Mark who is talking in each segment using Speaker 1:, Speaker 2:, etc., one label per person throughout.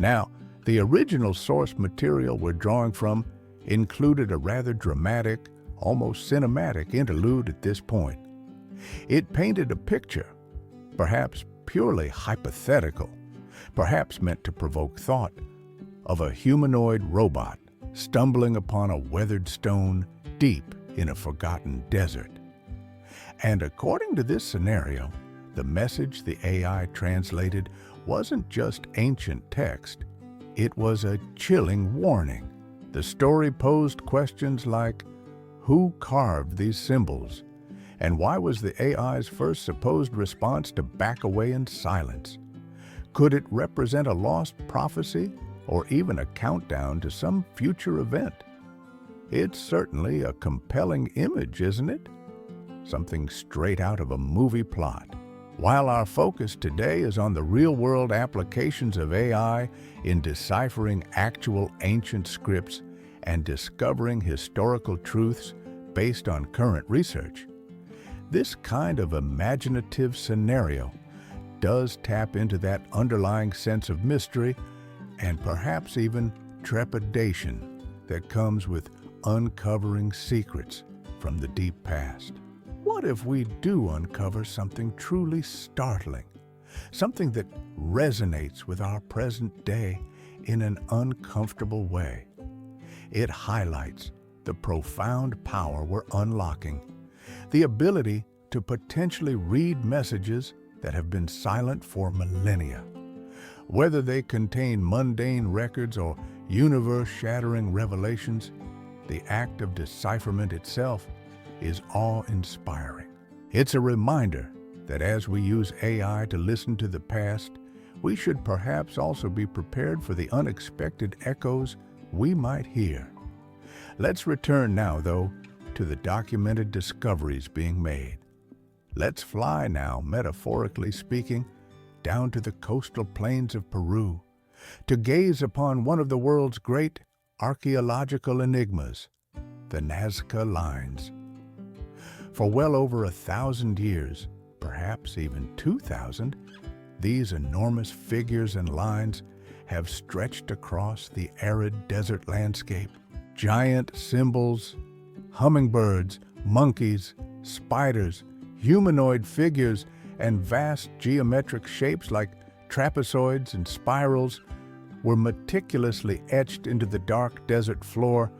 Speaker 1: Now, the original source material we're drawing from included a rather dramatic, almost cinematic interlude at this point. It painted a picture, perhaps purely hypothetical, perhaps meant to provoke thought, of a humanoid robot stumbling upon a weathered stone deep in a forgotten desert. And according to this scenario, the message the AI translated wasn't just ancient text, it was a chilling warning. The story posed questions like, who carved these symbols? And why was the AI's first supposed response to back away in silence? Could it represent a lost prophecy or even a countdown to some future event? It's certainly a compelling image, isn't it? Something straight out of a movie plot. While our focus today is on the real-world applications of AI in deciphering actual ancient scripts and discovering historical truths based on current research, this kind of imaginative scenario does tap into that underlying sense of mystery and perhaps even trepidation that comes with uncovering secrets from the deep past. What if we do uncover something truly startling, something that resonates with our present day in an uncomfortable way? It highlights the profound power we're unlocking, the ability to potentially read messages that have been silent for millennia. Whether they contain mundane records or universe-shattering revelations, the act of decipherment itself is awe-inspiring. It's a reminder that as we use AI to listen to the past, we should perhaps also be prepared for the unexpected echoes we might hear. Let's return now, though, to the documented discoveries being made. Let's fly now, metaphorically speaking, down to the coastal plains of Peru to gaze upon one of the world's great archaeological enigmas, the Nazca Lines. For well over 1,000 years, perhaps even 2,000, these enormous figures and lines have stretched across the arid desert landscape. Giant symbols, hummingbirds, monkeys, spiders, humanoid figures, and vast geometric shapes like trapezoids and spirals were meticulously etched into the dark desert floor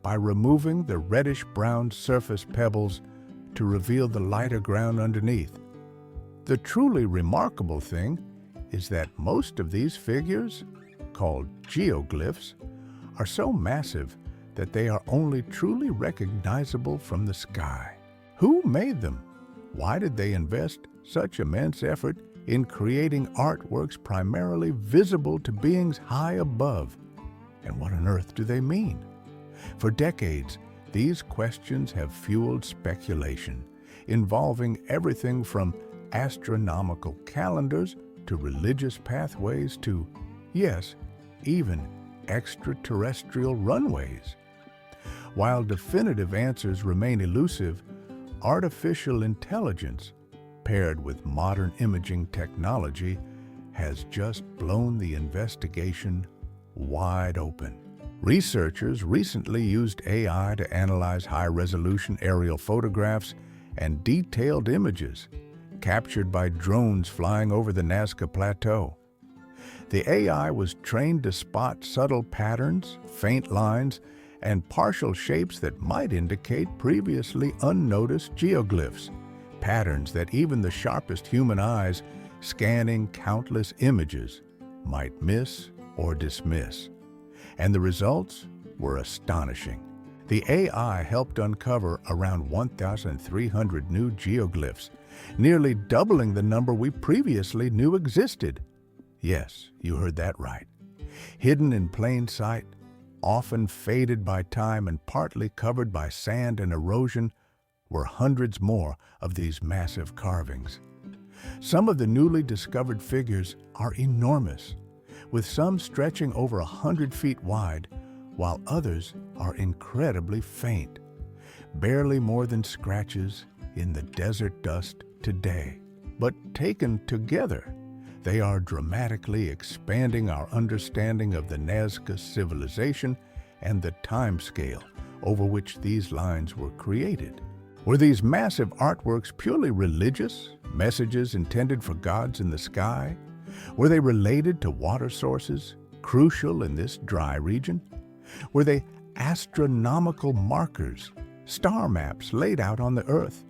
Speaker 1: by removing the reddish-brown surface pebbles to reveal the lighter ground underneath. The truly remarkable thing is that most of these figures, called geoglyphs, are so massive that they are only truly recognizable from the sky. Who made them? Why did they invest such immense effort in creating artworks primarily visible to beings high above? And what on earth do they mean? For decades, these questions have fueled speculation, involving everything from astronomical calendars to religious pathways to, yes, even extraterrestrial runways. While definitive answers remain elusive, artificial intelligence, paired with modern imaging technology, has just blown the investigation wide open. Researchers recently used AI to analyze high-resolution aerial photographs and detailed images captured by drones flying over the Nazca Plateau. The AI was trained to spot subtle patterns, faint lines, and partial shapes that might indicate previously unnoticed geoglyphs, patterns that even the sharpest human eyes, scanning countless images, might miss or dismiss. And the results were astonishing. The AI helped uncover around 1,300 new geoglyphs, nearly doubling the number we previously knew existed. Yes, you heard that right. Hidden in plain sight, often faded by time and partly covered by sand and erosion, were hundreds more of these massive carvings. Some of the newly discovered figures are enormous, with some stretching over 100 feet wide, while others are incredibly faint, barely more than scratches in the desert dust today. But taken together, They are dramatically expanding our understanding of the Nazca civilization and the time scale over which these lines were created. Were these massive artworks purely religious, messages intended for gods in the sky? Were they related to water sources, crucial in this dry region? Were they astronomical markers, star maps laid out on the Earth?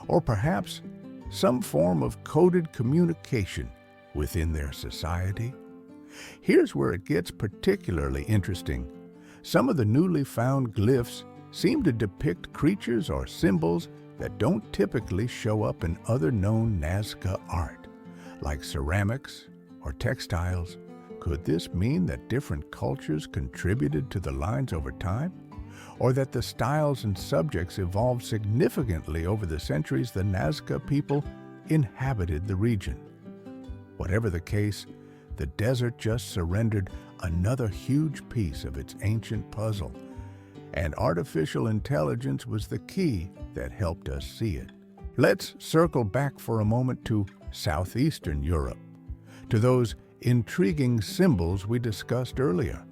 Speaker 1: Or perhaps some form of coded communication within their society? Here's where it gets particularly interesting. Some of the newly found glyphs seem to depict creatures or symbols that don't typically show up in other known Nazca art, like ceramics or textiles. Could this mean that different cultures contributed to the lines over time? Or that the styles and subjects evolved significantly over the centuries the Nazca people inhabited the region? Whatever the case, the desert just surrendered another huge piece of its ancient puzzle, and artificial intelligence was the key that helped us see it. Let's circle back for a moment to southeastern Europe, to those intriguing symbols we discussed earlier,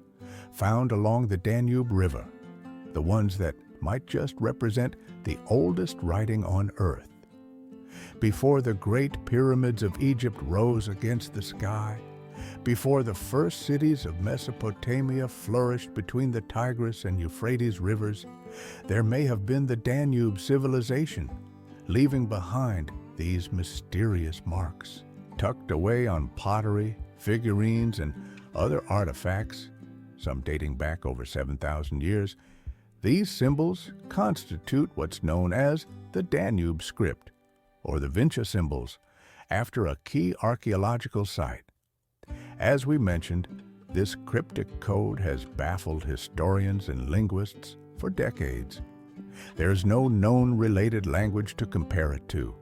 Speaker 1: found along the Danube River, the ones that might just represent the oldest writing on Earth. Before the great pyramids of Egypt rose against the sky, before the first cities of Mesopotamia flourished between the Tigris and Euphrates rivers, there may have been the Danube civilization, leaving behind these mysterious marks. Tucked away on pottery, figurines, and other artifacts, some dating back over 7,000 years, these symbols constitute what's known as the Danube script, or the Vinci symbols, after a key archaeological site. As we mentioned, this cryptic code has baffled historians and linguists for decades. There's no known related language to compare it to,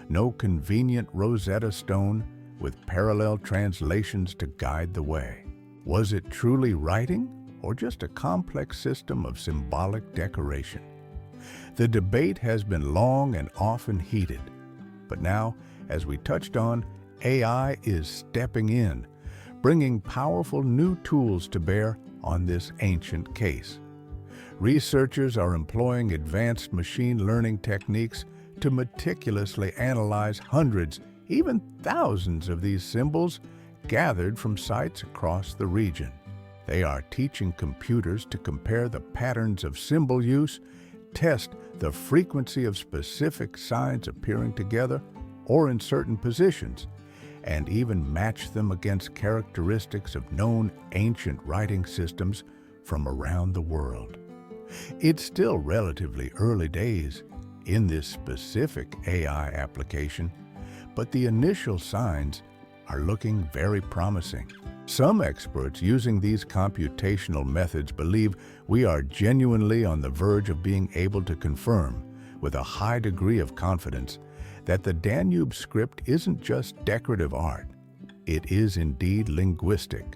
Speaker 1: no convenient Rosetta Stone with parallel translations to guide the way. Was it truly writing, or just a complex system of symbolic decoration? The debate has been long and often heated, but now, as we touched on, AI is stepping in, bringing powerful new tools to bear on this ancient case. Researchers are employing advanced machine learning techniques to meticulously analyze hundreds, even thousands of these symbols gathered from sites across the region. They are teaching computers to compare the patterns of symbol use, test the frequency of specific signs appearing together or in certain positions, and even match them against characteristics of known ancient writing systems from around the world. It's still relatively early days in this specific AI application, but the initial signs are looking very promising. Some experts using these computational methods believe we are genuinely on the verge of being able to confirm, with a high degree of confidence, that the Danube script isn't just decorative art. It is indeed linguistic,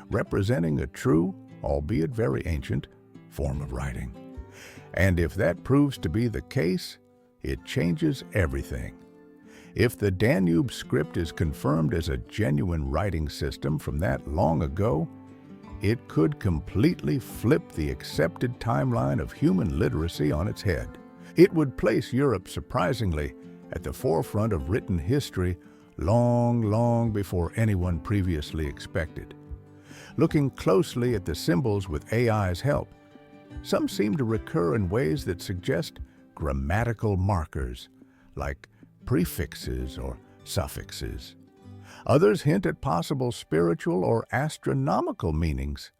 Speaker 1: representing a true, albeit very ancient, form of writing. And if that proves to be the case, it changes everything. If the Danube script is confirmed as a genuine writing system from that long ago, it could completely flip the accepted timeline of human literacy on its head. It would place Europe surprisingly at the forefront of written history long before anyone previously expected. Looking closely at the symbols with AI's help, some seem to recur in ways that suggest grammatical markers, like prefixes or suffixes. Others hint at possible spiritual or astronomical meanings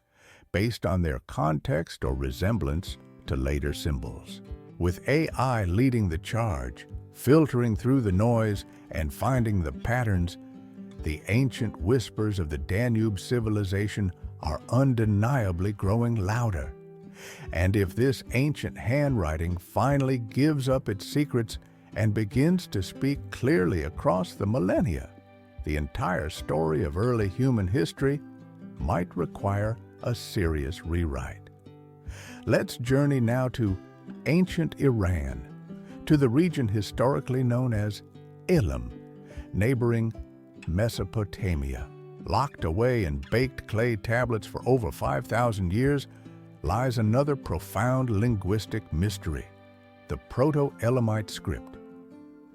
Speaker 1: based on their context or resemblance to later symbols. With AI leading the charge, filtering through the noise and finding the patterns, the ancient whispers of the Danube civilization are undeniably growing louder. And if this ancient handwriting finally gives up its secrets and begins to speak clearly across the millennia, the entire story of early human history might require a serious rewrite. Let's journey now to ancient Iran, to the region historically known as Elam, neighboring Mesopotamia. Locked away in baked clay tablets for over 5,000 years lies another profound linguistic mystery, the Proto-Elamite script.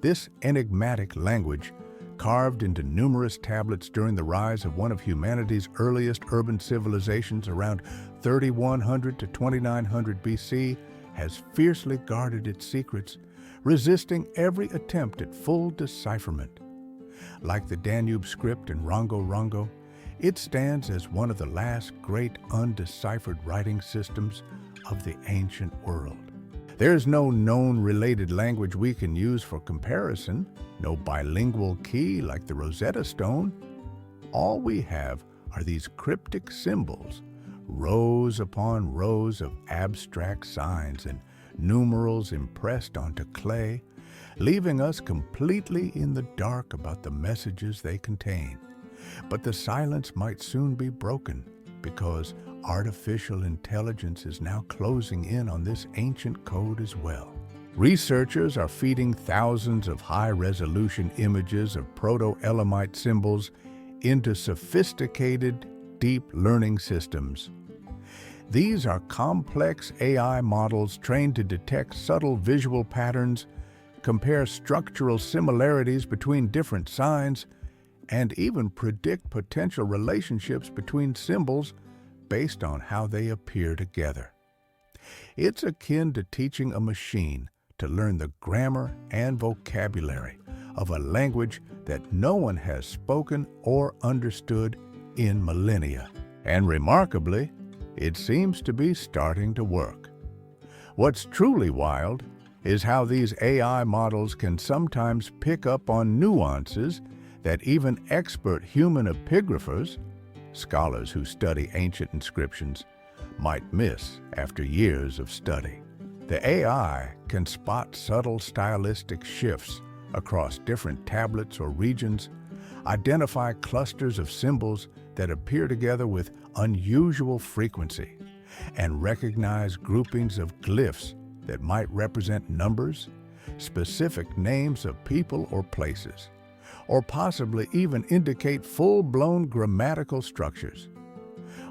Speaker 1: This enigmatic language, carved into numerous tablets during the rise of one of humanity's earliest urban civilizations around 3100 to 2900 BC, has fiercely guarded its secrets, resisting every attempt at full decipherment. Like the Danube script in Rongo Rongo, it stands as one of the last great undeciphered writing systems of the ancient world. There's no known related language we can use for comparison, no bilingual key like the Rosetta Stone. All we have are these cryptic symbols, rows upon rows of abstract signs and numerals impressed onto clay, leaving us completely in the dark about the messages they contain. But the silence might soon be broken because artificial intelligence is now closing in on this ancient code as well. Researchers are feeding thousands of high-resolution images of Proto-Elamite symbols into sophisticated, deep learning systems. These are complex AI models trained to detect subtle visual patterns, compare structural similarities between different signs, and even predict potential relationships between symbols based on how they appear together. It's akin to teaching a machine to learn the grammar and vocabulary of a language that no one has spoken or understood in millennia. And remarkably, it seems to be starting to work. What's truly wild is how these AI models can sometimes pick up on nuances that even expert human epigraphers, scholars who study ancient inscriptions, might miss after years of study. The AI can spot subtle stylistic shifts across different tablets or regions, identify clusters of symbols that appear together with unusual frequency, and recognize groupings of glyphs that might represent numbers, specific names of people or places, or possibly even indicate full-blown grammatical structures.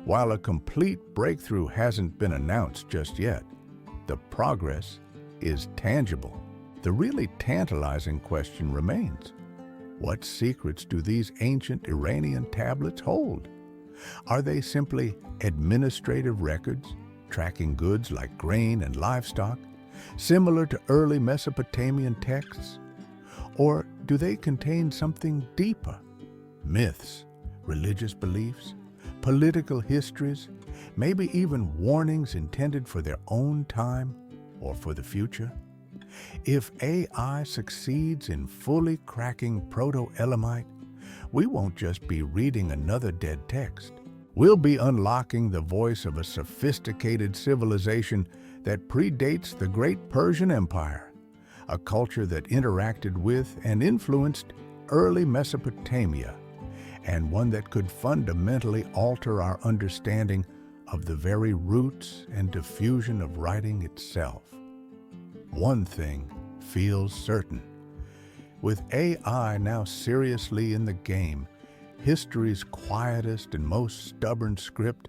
Speaker 1: While a complete breakthrough hasn't been announced just yet, the progress is tangible. The really tantalizing question remains: what secrets do these ancient Iranian tablets hold? Are they simply administrative records, tracking goods like grain and livestock, similar to early Mesopotamian texts? Or do they contain something deeper? Myths, religious beliefs, political histories, maybe even warnings intended for their own time or for the future? If AI succeeds in fully cracking Proto-Elamite, we won't just be reading another dead text. We'll be unlocking the voice of a sophisticated civilization that predates the great Persian Empire, a culture that interacted with and influenced early Mesopotamia, and one that could fundamentally alter our understanding of the very roots and diffusion of writing itself. One thing feels certain. With AI now seriously in the game, history's quietest and most stubborn script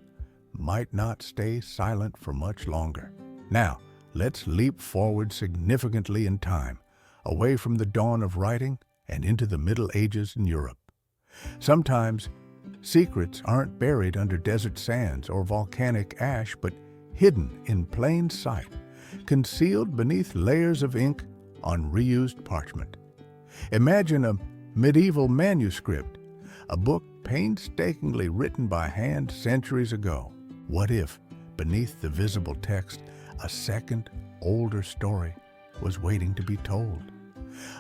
Speaker 1: might not stay silent for much longer. Now, let's leap forward significantly in time, away from the dawn of writing and into the Middle Ages in Europe. Sometimes, secrets aren't buried under desert sands or volcanic ash, but hidden in plain sight, concealed beneath layers of ink on reused parchment. Imagine a medieval manuscript, a book painstakingly written by hand centuries ago. What if, beneath the visible text, a second, older story was waiting to be told?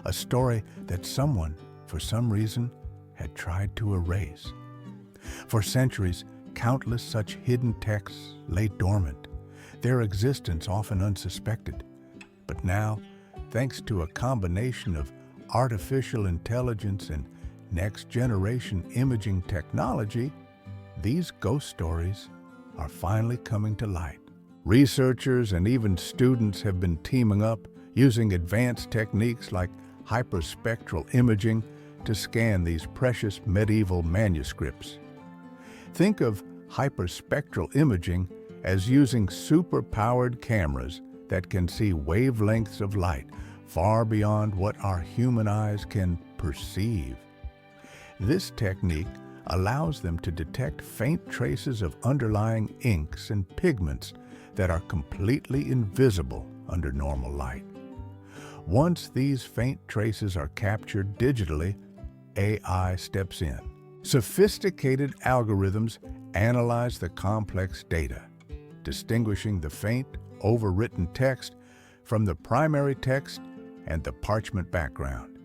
Speaker 1: A story that someone, for some reason, had tried to erase. For centuries, countless such hidden texts lay dormant, their existence often unsuspected. But now, thanks to a combination of artificial intelligence and next-generation imaging technology, these ghost stories are finally coming to light. Researchers and even students have been teaming up, using advanced techniques like hyperspectral imaging to scan these precious medieval manuscripts. Think of hyperspectral imaging as using super-powered cameras that can see wavelengths of light far beyond what our human eyes can perceive. This technique allows them to detect faint traces of underlying inks and pigments that are completely invisible under normal light. Once these faint traces are captured digitally, AI steps in. Sophisticated algorithms analyze the complex data, distinguishing the faint, overwritten text from the primary text and the parchment background.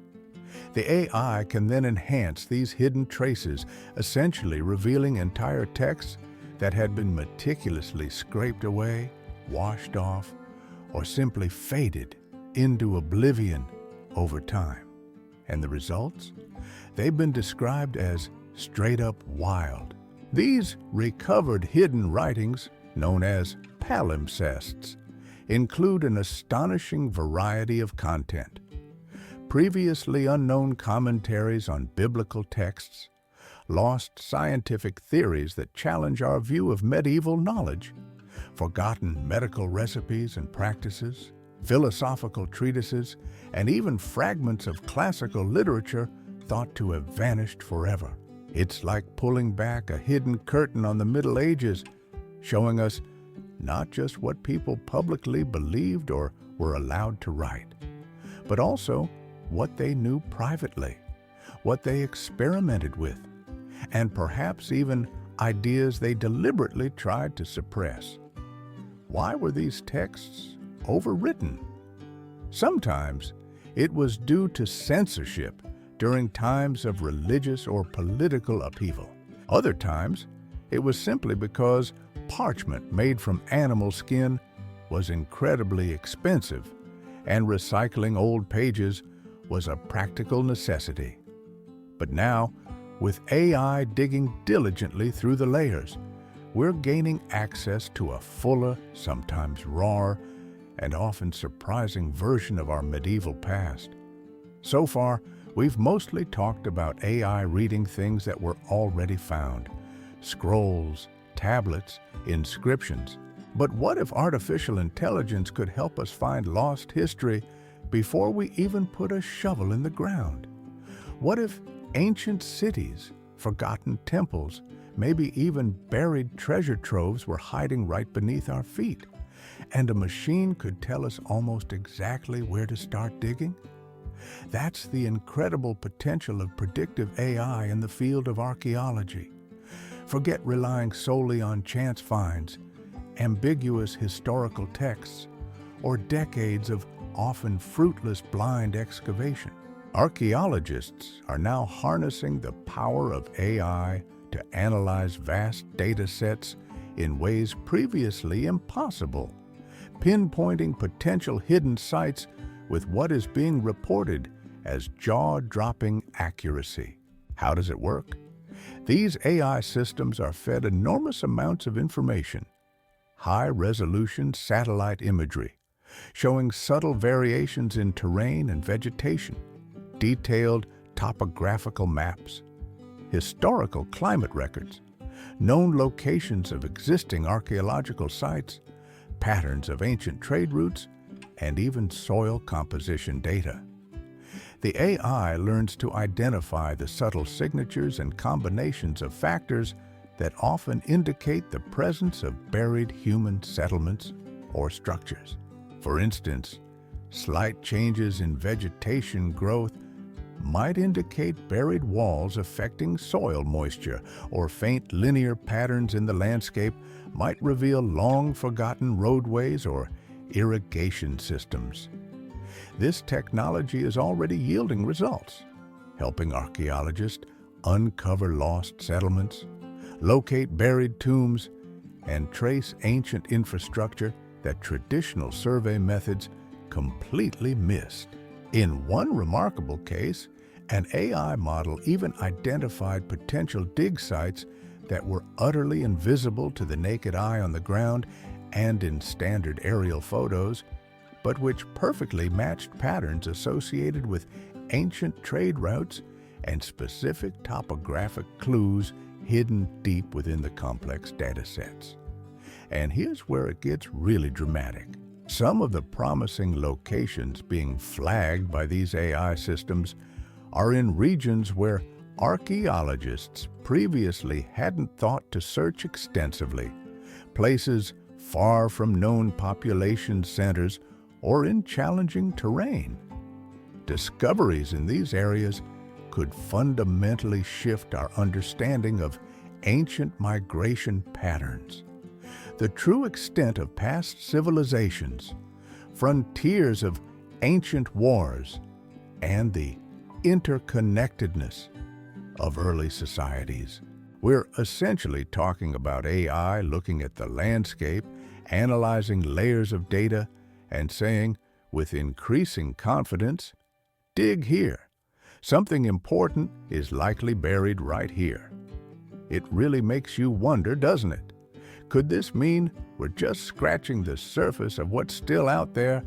Speaker 1: The AI can then enhance these hidden traces, essentially revealing entire texts that had been meticulously scraped away, washed off, or simply faded into oblivion over time. And the results? They've been described as straight-up wild. These recovered hidden writings, known as palimpsests, include an astonishing variety of content. Previously unknown commentaries on biblical texts, lost scientific theories that challenge our view of medieval knowledge, forgotten medical recipes and practices, philosophical treatises, and even fragments of classical literature thought to have vanished forever. It's like pulling back a hidden curtain on the Middle Ages, showing us not just what people publicly believed or were allowed to write, but also what they knew privately, what they experimented with, and perhaps even ideas they deliberately tried to suppress. Why were these texts overwritten? Sometimes it was due to censorship during times of religious or political upheaval. Other times, it was simply because parchment made from animal skin was incredibly expensive, and recycling old pages was a practical necessity. But now, with AI digging diligently through the layers, we're gaining access to a fuller, sometimes rawer, and often surprising version of our medieval past. So far, we've mostly talked about AI reading things that were already found: scrolls, tablets, inscriptions. But what if artificial intelligence could help us find lost history before we even put a shovel in the ground? What if ancient cities, forgotten temples, maybe even buried treasure troves were hiding right beneath our feet, and a machine could tell us almost exactly where to start digging? That's the incredible potential of predictive AI in the field of archaeology. Forget relying solely on chance finds, ambiguous historical texts, or decades of often fruitless blind excavation. Archaeologists are now harnessing the power of AI to analyze vast data sets in ways previously impossible, pinpointing potential hidden sites with what is being reported as jaw-dropping accuracy. How does it work? These AI systems are fed enormous amounts of information, high-resolution satellite imagery, showing subtle variations in terrain and vegetation, detailed topographical maps, historical climate records, known locations of existing archaeological sites, patterns of ancient trade routes, and even soil composition data. The AI learns to identify the subtle signatures and combinations of factors that often indicate the presence of buried human settlements or structures. For instance, slight changes in vegetation growth might indicate buried walls affecting soil moisture, or faint linear patterns in the landscape might reveal long-forgotten roadways or irrigation systems. This technology is already yielding results, helping archaeologists uncover lost settlements, locate buried tombs, and trace ancient infrastructure that traditional survey methods completely missed. In one remarkable case, an AI model even identified potential dig sites that were utterly invisible to the naked eye on the ground and in standard aerial photos, but which perfectly matched patterns associated with ancient trade routes and specific topographic clues hidden deep within the complex data sets. And here's where it gets really dramatic. Some of the promising locations being flagged by these AI systems are in regions where archaeologists previously hadn't thought to search extensively, places far from known population centers or in challenging terrain. Discoveries in these areas could fundamentally shift our understanding of ancient migration patterns, the true extent of past civilizations, frontiers of ancient wars, and the interconnectedness of early societies. We're essentially talking about AI looking at the landscape, analyzing layers of data, and saying, with increasing confidence, dig here. Something important is likely buried right here. It really makes you wonder, doesn't it? Could this mean we're just scratching the surface of what's still out there,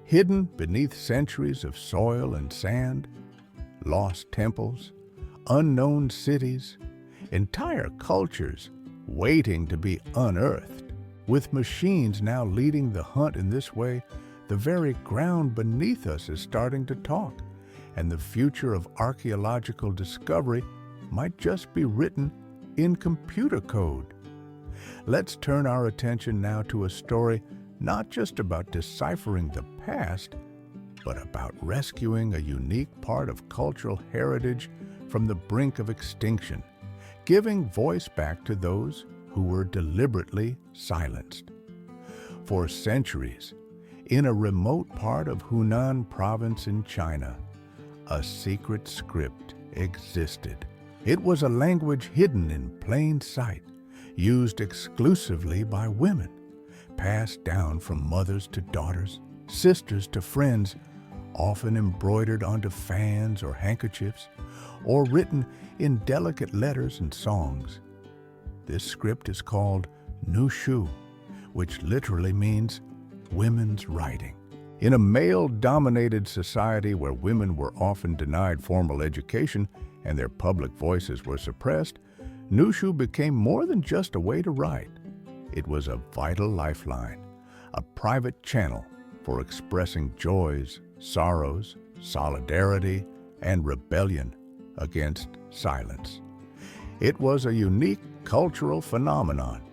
Speaker 1: hidden beneath centuries of soil and sand? Lost temples, unknown cities, entire cultures waiting to be unearthed. With machines now leading the hunt in this way, the very ground beneath us is starting to talk, and the future of archaeological discovery might just be written in computer code. Let's turn our attention now to a story not just about deciphering the past, but about rescuing a unique part of cultural heritage from the brink of extinction, giving voice back to those who were deliberately silenced. For centuries, in a remote part of Hunan province in China, a secret script existed. It was a language hidden in plain sight, used exclusively by women, passed down from mothers to daughters, sisters to friends, often embroidered onto fans or handkerchiefs, or written in delicate letters and songs. This script is called Nushu, which literally means women's writing. In a male-dominated society where women were often denied formal education and their public voices were suppressed, Nushu became more than just a way to write. It was a vital lifeline, a private channel for expressing joys, sorrows, solidarity, and rebellion against silence. It was a unique cultural phenomenon,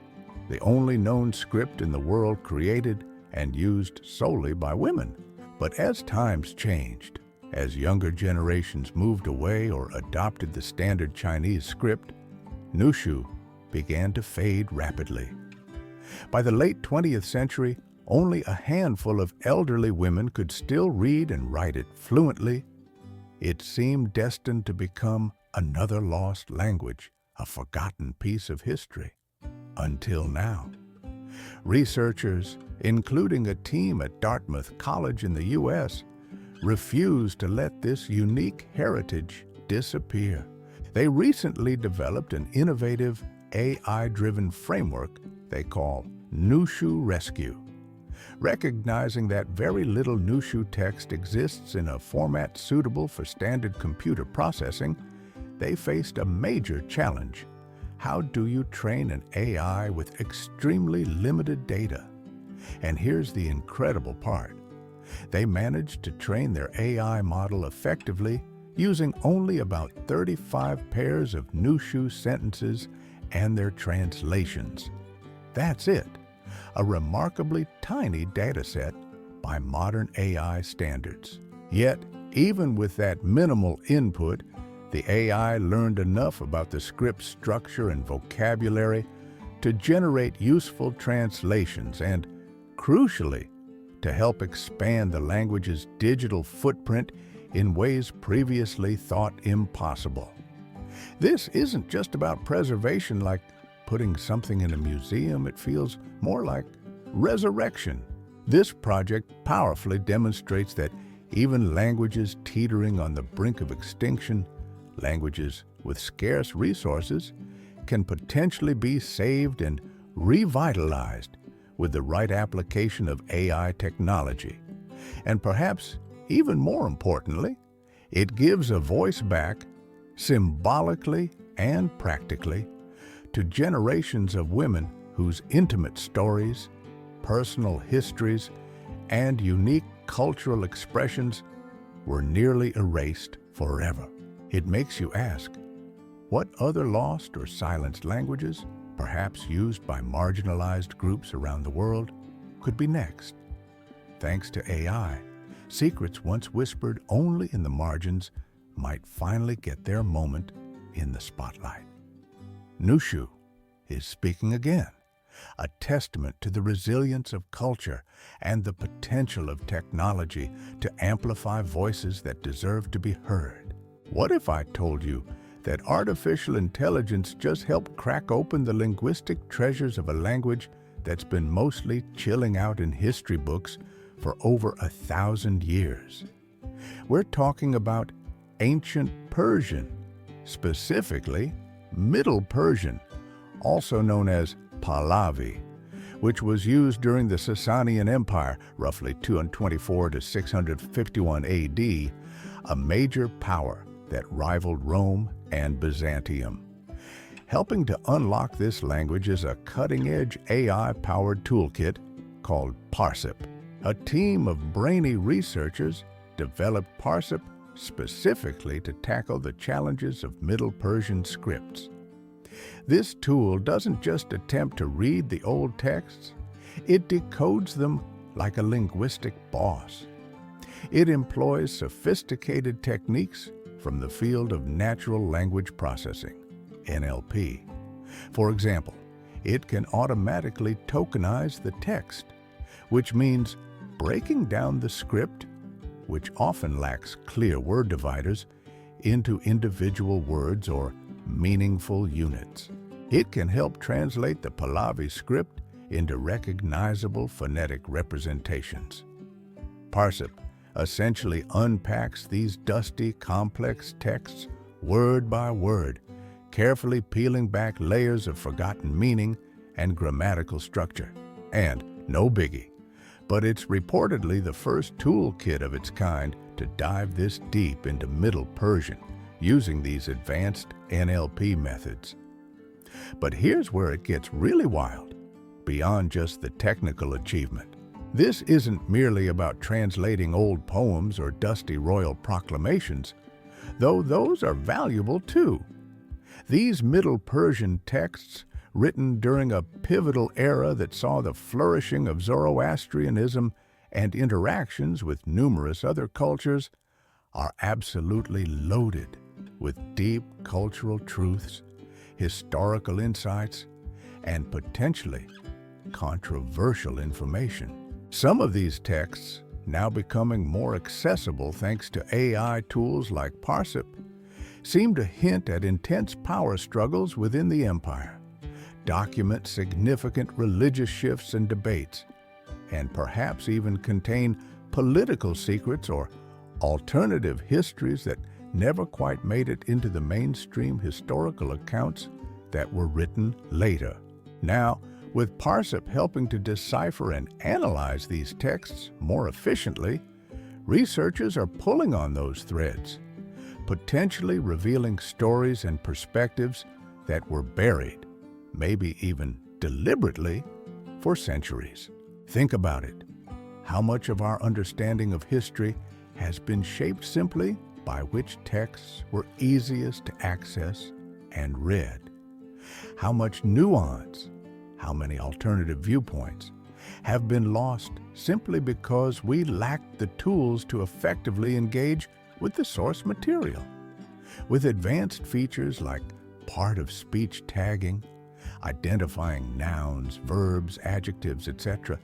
Speaker 1: the only known script in the world created and used solely by women. But as times changed, as younger generations moved away or adopted the standard Chinese script, Nushu began to fade rapidly. By the late 20th century, only a handful of elderly women could still read and write it fluently. It seemed destined to become another lost language, a forgotten piece of history. Until now. Researchers, including a team at Dartmouth College in the U.S., refused to let this unique heritage disappear. They recently developed an innovative AI-driven framework they call Nushu Rescue. Recognizing that very little Nushu text exists in a format suitable for standard computer processing, they faced a major challenge. How do you train an AI with extremely limited data? And here's the incredible part. They managed to train their AI model effectively using only about 35 pairs of Nushu sentences and their translations. That's it, a remarkably tiny dataset by modern AI standards. Yet, even with that minimal input, the AI learned enough about the script structure and vocabulary to generate useful translations and, crucially, to help expand the language's digital footprint in ways previously thought impossible. This isn't just about preservation like putting something in a museum. It feels more like resurrection. This project powerfully demonstrates that even languages teetering on the brink of extinction, languages with scarce resources, can potentially be saved and revitalized with the right application of AI technology. And perhaps even more importantly, it gives a voice back symbolically and practically, to generations of women whose intimate stories, personal histories, and unique cultural expressions were nearly erased forever. It makes you ask, what other lost or silenced languages, perhaps used by marginalized groups around the world, could be next? Thanks to AI, secrets once whispered only in the margins might finally get their moment in the spotlight. Nushu is speaking again, a testament to the resilience of culture and the potential of technology to amplify voices that deserve to be heard. What if I told you that artificial intelligence just helped crack open the linguistic treasures of a language that's been mostly chilling out in history books for over 1,000 years? We're talking about ancient Persian, specifically Middle Persian, also known as Pahlavi, which was used during the Sasanian Empire, roughly 224 to 651 AD, a major power that rivaled Rome and Byzantium. Helping to unlock this language is a cutting-edge AI-powered toolkit called Parsip. A team of brainy researchers developed Parsip specifically to tackle the challenges of Middle Persian scripts. This tool doesn't just attempt to read the old texts, it decodes them like a linguistic boss. It employs sophisticated techniques from the field of natural language processing, NLP. For example, it can automatically tokenize the text, which means breaking down the script, which often lacks clear word dividers, into individual words or meaningful units. It can help translate the Pahlavi script into recognizable phonetic representations. Parsip essentially unpacks these dusty, complex texts word by word, carefully peeling back layers of forgotten meaning and grammatical structure. And, no biggie, but it's reportedly the first toolkit of its kind to dive this deep into Middle Persian, using these advanced NLP methods. But here's where it gets really wild, beyond just the technical achievement. This isn't merely about translating old poems or dusty royal proclamations, though those are valuable too. These Middle Persian texts, written during a pivotal era that saw the flourishing of Zoroastrianism and interactions with numerous other cultures, are absolutely loaded with deep cultural truths, historical insights, and potentially controversial information. Some of these texts, now becoming more accessible thanks to AI tools like Parsip, seem to hint at intense power struggles within the empire, document significant religious shifts and debates, and perhaps even contain political secrets or alternative histories that never quite made it into the mainstream historical accounts that were written later. Now, with Parsip helping to decipher and analyze these texts more efficiently, researchers are pulling on those threads, potentially revealing stories and perspectives that were buried, maybe even deliberately, for centuries. Think about it. How much of our understanding of history has been shaped simply by which texts were easiest to access and read? How much nuance, how many alternative viewpoints have been lost simply because we lacked the tools to effectively engage with the source material? With advanced features like part-of-speech tagging, identifying nouns, verbs, adjectives, etc.,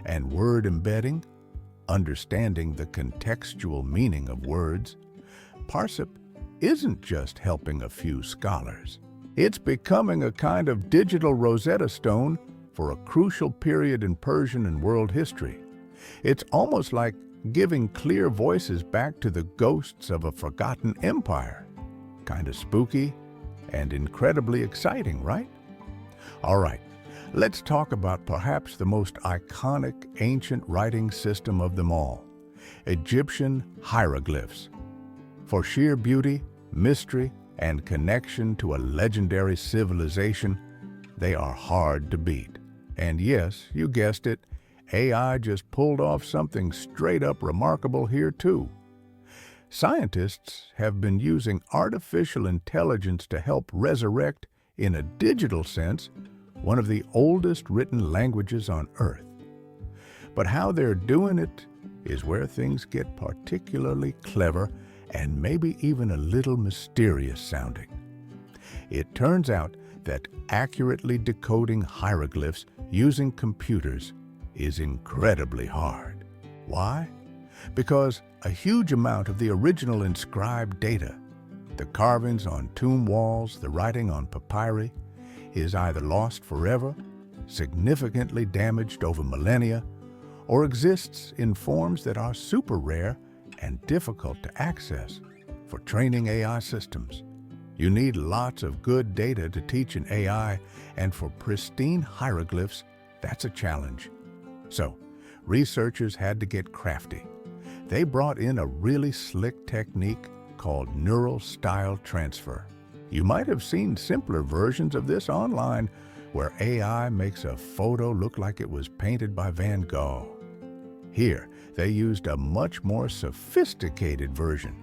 Speaker 1: and word embedding, understanding the contextual meaning of words, Parsip isn't just helping a few scholars. It's becoming a kind of digital Rosetta Stone for a crucial period in Persian and world history. It's almost like giving clear voices back to the ghosts of a forgotten empire. Kind of spooky and incredibly exciting, right? All right, let's talk about perhaps the most iconic ancient writing system of them all, Egyptian hieroglyphs. For sheer beauty, mystery, and connection to a legendary civilization, they are hard to beat. And yes, you guessed it, AI just pulled off something straight up remarkable here too. Scientists have been using artificial intelligence to help resurrect, in a digital sense, one of the oldest written languages on Earth. But how they're doing it is where things get particularly clever and maybe even a little mysterious sounding. It turns out that accurately decoding hieroglyphs using computers is incredibly hard. Why? Because a huge amount of the original inscribed data, the carvings on tomb walls, the writing on papyri, is either lost forever, significantly damaged over millennia, or exists in forms that are super rare and difficult to access. For training AI systems, you need lots of good data to teach an AI, and for pristine hieroglyphs, that's a challenge. So, researchers had to get crafty. They brought in a really slick technique called neural style transfer. You might have seen simpler versions of this online, where AI makes a photo look like it was painted by Van Gogh. Here, they used a much more sophisticated version.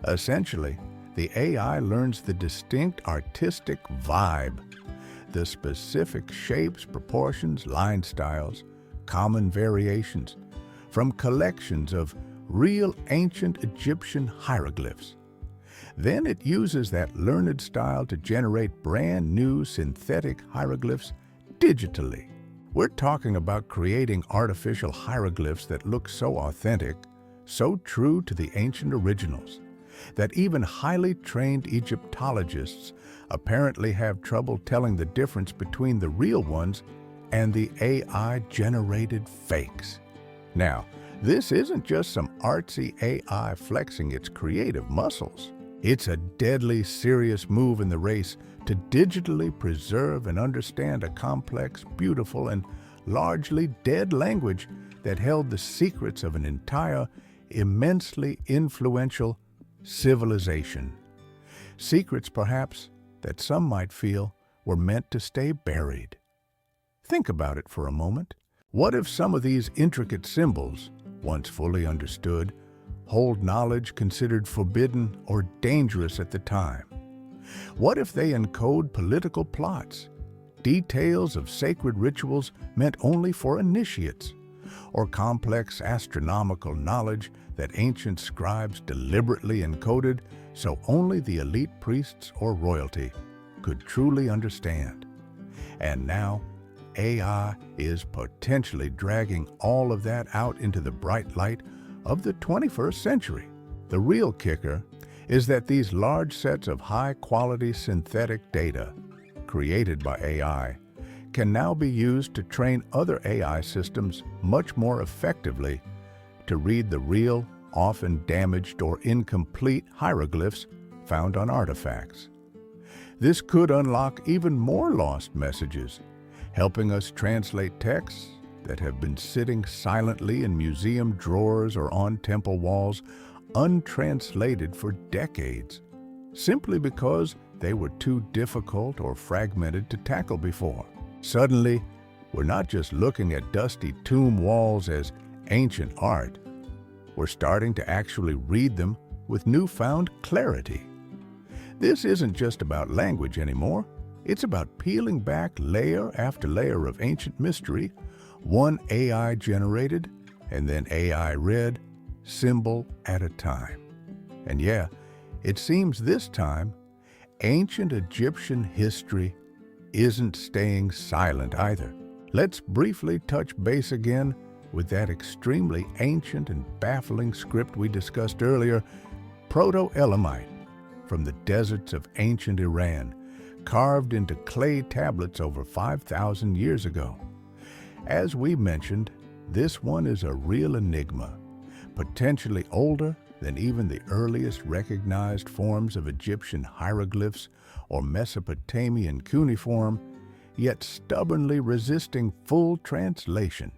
Speaker 1: Essentially, the AI learns the distinct artistic vibe, the specific shapes, proportions, line styles, common variations from collections of real ancient Egyptian hieroglyphs. Then it uses that learned style to generate brand new synthetic hieroglyphs digitally. We're talking about creating artificial hieroglyphs that look so authentic, so true to the ancient originals, that even highly trained Egyptologists apparently have trouble telling the difference between the real ones and the AI-generated fakes. Now, this isn't just some artsy AI flexing its creative muscles. It's a deadly serious move in the race to digitally preserve and understand a complex, beautiful, and largely dead language that held the secrets of an entire, immensely influential civilization. Secrets, perhaps, that some might feel were meant to stay buried. Think about it for a moment. What if some of these intricate symbols, once fully understood, hold knowledge considered forbidden or dangerous at the time? What if they encode political plots, details of sacred rituals meant only for initiates, or complex astronomical knowledge that ancient scribes deliberately encoded so only the elite priests or royalty could truly understand? And now, AI is potentially dragging all of that out into the bright light of the 21st century. The real kicker is that these large sets of high-quality synthetic data, created by AI, can now be used to train other AI systems much more effectively to read the real, often damaged or incomplete hieroglyphs found on artifacts. This could unlock even more lost messages, helping us translate texts that have been sitting silently in museum drawers or on temple walls, untranslated for decades, simply because they were too difficult or fragmented to tackle before. Suddenly, we're not just looking at dusty tomb walls as ancient art. We're starting to actually read them with newfound clarity. This isn't just about language anymore. It's about peeling back layer after layer of ancient mystery, one AI-generated and then AI-read, symbol at a time. And yeah, it seems this time, ancient Egyptian history isn't staying silent either. Let's briefly touch base again with that extremely ancient and baffling script we discussed earlier, Proto-Elamite, from the deserts of ancient Iran, carved into clay tablets over 5,000 years ago. As we mentioned, this one is a real enigma, potentially older than even the earliest recognized forms of Egyptian hieroglyphs or Mesopotamian cuneiform, yet stubbornly resisting full translation.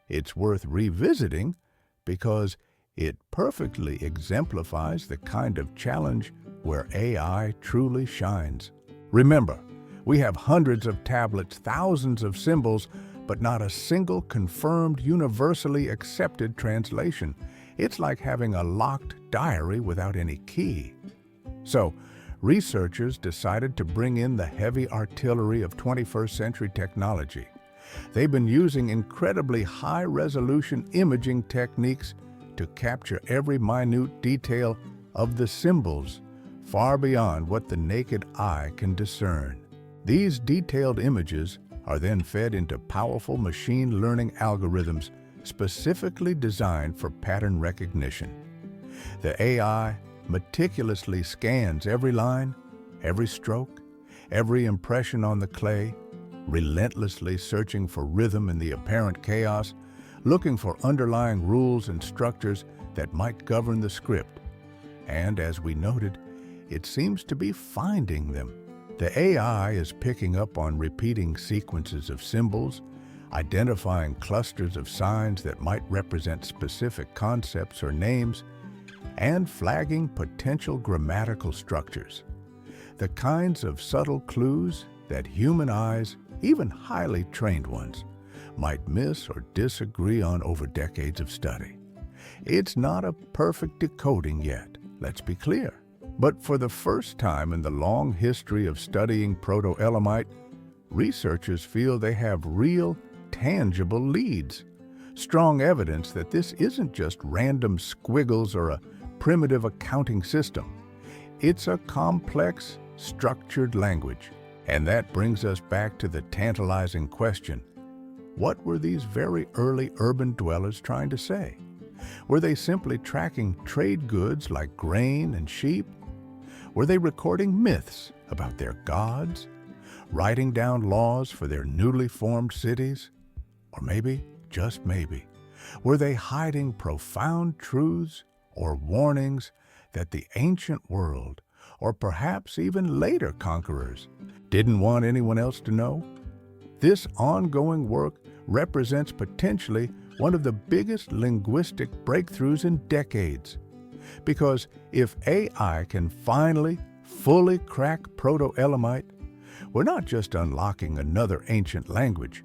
Speaker 1: It's worth revisiting because it perfectly exemplifies the kind of challenge where AI truly shines. Remember, we have hundreds of tablets, thousands of symbols, but not a single confirmed, universally accepted translation. It's like having a locked diary without any key. So, researchers decided to bring in the heavy artillery of 21st century technology. They've been using incredibly high-resolution imaging techniques to capture every minute detail of the symbols, far beyond what the naked eye can discern. These detailed images are then fed into powerful machine learning algorithms specifically designed for pattern recognition. The AI meticulously scans every line, every stroke, every impression on the clay, relentlessly searching for rhythm in the apparent chaos, looking for underlying rules and structures that might govern the script. And as we noted, it seems to be finding them. The AI is picking up on repeating sequences of symbols, identifying clusters of signs that might represent specific concepts or names, and flagging potential grammatical structures. The kinds of subtle clues that human eyes, even highly trained ones, might miss or disagree on over decades of study. It's not a perfect decoding yet, let's be clear. But for the first time in the long history of studying proto-Elamite, researchers feel they have real, tangible leads. Strong evidence that this isn't just random squiggles or a primitive accounting system. It's a complex, structured language. And that brings us back to the tantalizing question: what were these very early urban dwellers trying to say? Were they simply tracking trade goods like grain and sheep? Were they recording myths about their gods? Writing down laws for their newly formed cities? Or maybe, just maybe, were they hiding profound truths or warnings that the ancient world, or perhaps even later conquerors, didn't want anyone else to know? This ongoing work represents potentially one of the biggest linguistic breakthroughs in decades. Because if AI can finally, fully crack Proto-Elamite, we're not just unlocking another ancient language.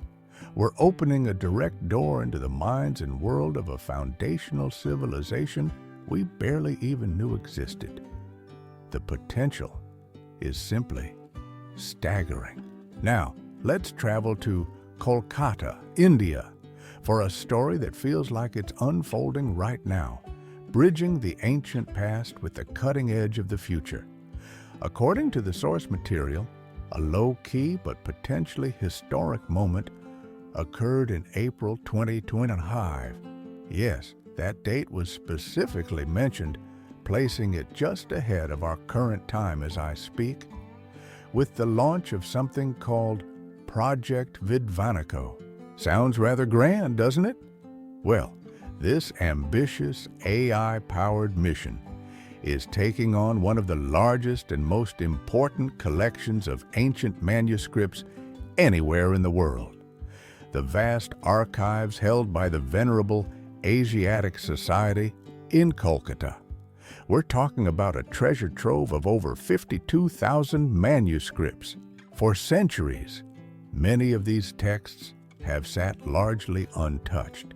Speaker 1: We're opening a direct door into the minds and world of a foundational civilization we barely even knew existed. The potential is simply staggering. Now, let's travel to Kolkata, India, for a story that feels like it's unfolding right now, bridging the ancient past with the cutting edge of the future. According to the source material, a low-key but potentially historic moment occurred in April 2025. Yes, that date was specifically mentioned, placing it just ahead of our current time as I speak, with the launch of something called Project Vidvanico. Sounds rather grand, doesn't it? Well, this ambitious AI-powered mission is taking on one of the largest and most important collections of ancient manuscripts anywhere in the world. The vast archives held by the venerable Asiatic Society in Kolkata. We're talking about a treasure trove of over 52,000 manuscripts. For centuries, many of these texts have sat largely untouched,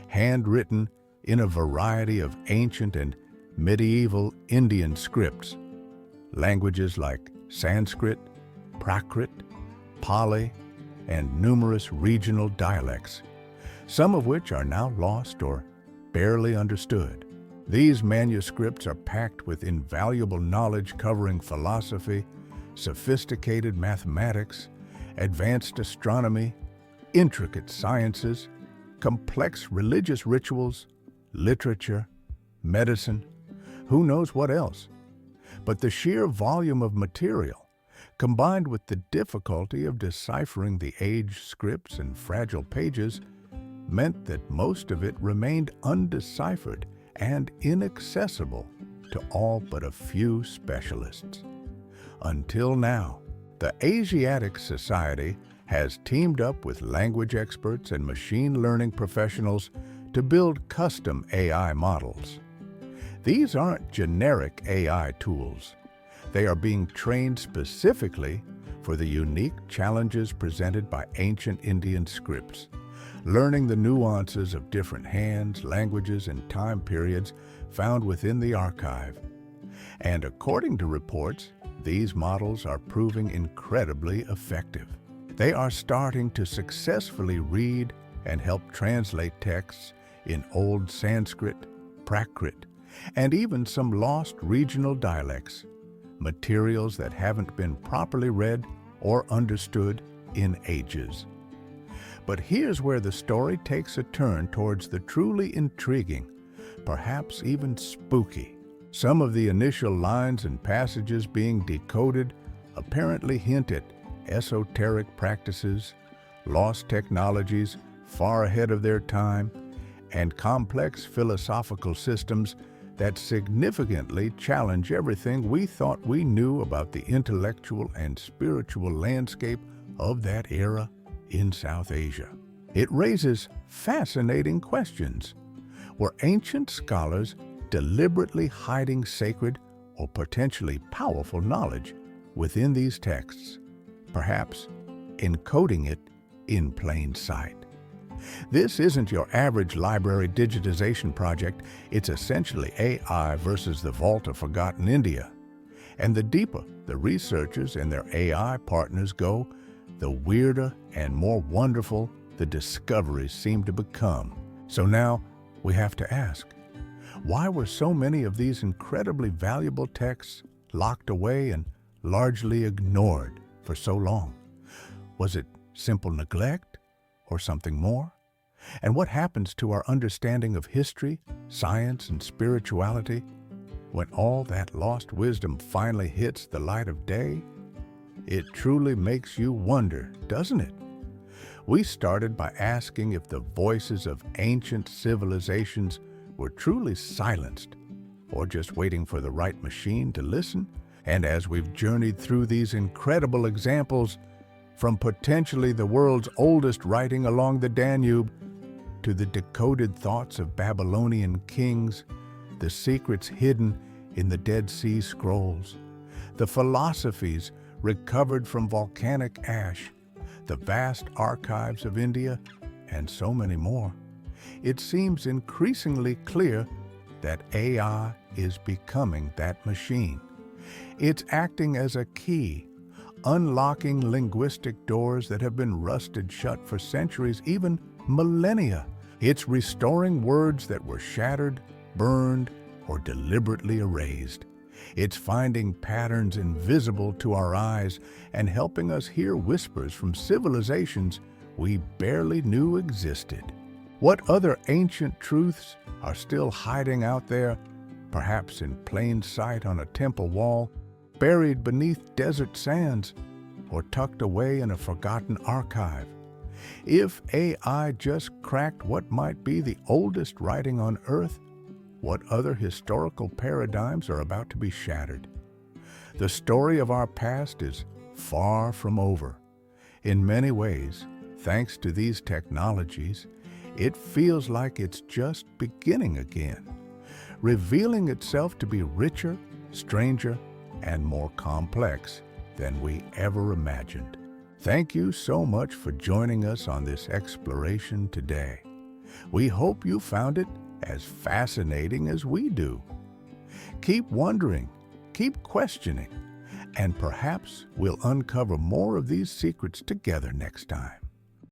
Speaker 1: handwritten in a variety of ancient and medieval Indian scripts, languages like Sanskrit, Prakrit, Pali, and numerous regional dialects, some of which are now lost or barely understood. These manuscripts are packed with invaluable knowledge covering philosophy, sophisticated mathematics, advanced astronomy, intricate sciences, complex religious rituals, literature, medicine, who knows what else. But the sheer volume of material, combined with the difficulty of deciphering the aged scripts and fragile pages, meant that most of it remained undeciphered and inaccessible to all but a few specialists. Until now, the Asiatic Society has teamed up with language experts and machine learning professionals to build custom AI models. These aren't generic AI tools. They are being trained specifically for the unique challenges presented by ancient Indian scripts, learning the nuances of different hands, languages, and time periods found within the archive. And according to reports, these models are proving incredibly effective. They are starting to successfully read and help translate texts in Old Sanskrit, Prakrit, and even some lost regional dialects, materials that haven't been properly read or understood in ages. But here's where the story takes a turn towards the truly intriguing, perhaps even spooky. Some of the initial lines and passages being decoded apparently hint at esoteric practices, lost technologies far ahead of their time, and complex philosophical systems that significantly challenge everything we thought we knew about the intellectual and spiritual landscape of that era in South Asia. It raises fascinating questions. Were ancient scholars deliberately hiding sacred or potentially powerful knowledge within these texts, perhaps encoding it in plain sight? This isn't your average library digitization project. It's essentially AI versus the Vault of Forgotten India. And the deeper the researchers and their AI partners go, the weirder and more wonderful the discoveries seem to become. So now we have to ask, why were so many of these incredibly valuable texts locked away and largely ignored for so long? Was it simple neglect or something more? And what happens to our understanding of history, science, and spirituality when all that lost wisdom finally hits the light of day? It truly makes you wonder, doesn't it? We started by asking if the voices of ancient civilizations were truly silenced or just waiting for the right machine to listen. And as we've journeyed through these incredible examples, from potentially the world's oldest writing along the Danube to the decoded thoughts of Babylonian kings, the secrets hidden in the Dead Sea Scrolls, the philosophies recovered from volcanic ash, the vast archives of India, and so many more, it seems increasingly clear that AI is becoming that machine. It's acting as a key, unlocking linguistic doors that have been rusted shut for centuries, even millennia. It's restoring words that were shattered, burned, or deliberately erased. It's finding patterns invisible to our eyes and helping us hear whispers from civilizations we barely knew existed. What other ancient truths are still hiding out there, perhaps in plain sight on a temple wall, buried beneath desert sands, or tucked away in a forgotten archive? If AI just cracked what might be the oldest writing on Earth, what other historical paradigms are about to be shattered? The story of our past is far from over. In many ways, thanks to these technologies, it feels like it's just beginning again, revealing itself to be richer, stranger, and more complex than we ever imagined. Thank you so much for joining us on this exploration today. We hope you found it as fascinating as we do. Keep wondering, keep questioning, and perhaps we'll uncover more of these secrets together next time.